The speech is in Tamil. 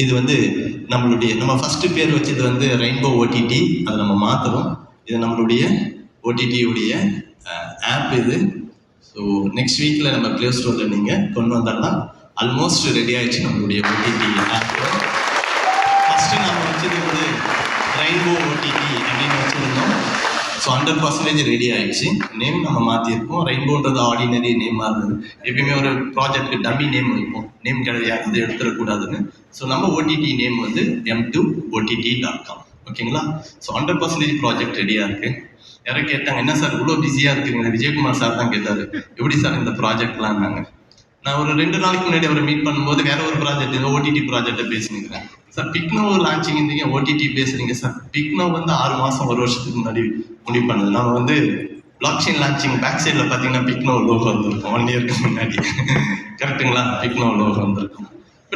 இது வந்து நம்ம ஃபர்ஸ்ட் பேர் வச்சது வந்து ரெயின்போ ஓடிடி. அதை நம்ம மாற்றுறோம். இது நம்மளுடைய ஓடிடியுடைய ஆப் இது. ஸோ நெக்ஸ்ட் வீக்கில் நம்ம ப்ளே ஸ்டோரில் நீங்கள் கொண்டு வந்தாலும் ஆல்மோஸ்ட் ரெடி ஆகிடுச்சு நம்மளுடைய ஓடிடி ஆப். ஃபஸ்ட்டு நம்ம வச்சது வந்து ரெயின்போ ஓடிடி அப்படின்னு வச்சுருந்தோம். ஸோ 100% ரெடி ஆகிடுச்சு. நேம் நம்ம மாற்றிருக்கோம். ரெயின்போன்றது ஆர்டினரி நேமாக இருந்தது. எப்பயுமே ஒரு ப்ராஜெக்ட்டுக்கு டம்மி நேம் வைப்போம், நேம் கிடையாது அதை எடுத்துடக்கூடாதுன்னு. ஸோ நம்ம ஓடிடி நேம் வந்து m2ott.com. ஓகேங்களா? ஸோ 100% ப்ராஜெக்ட் ரெடியாக இருக்குது. யாரும் கேட்டாங்க, என்ன சார் இவ்வளோ பிஸியாக இருக்குங்க? விஜயகுமார் சார் தான் கேட்டார், எப்படி சார் இந்த ப்ராஜெக்ட்லாம்னாங்க. நான் ஒரு 2 நாளைக்கு முன்னாடி அவரை மீட் பண்ணும்போது வேற ஒரு ப்ராஜெக்ட், இந்த ஓடிடி ப்ராஜெக்டை பேசினுக்கிறேன். சார் பிக்னோ லான்ச்சிங் இருந்தீங்க, ஓடிடி பேசுறீங்க சார். பிக்னோ வந்து 6 மாதம் 1 வருஷத்துக்கு முன்னாடி முடிவு பண்ணது. நம்ம வந்து பிளாக் செயின் லான்ச்சிங் பேக் சைடில் பார்த்தீங்கன்னா பிக்னோ லோகோ வந்திருக்கும் 1 இயருக்கு முன்னாடி. கரெக்டுங்களா? பிக்னோ லோகோ வந்திருக்கும்.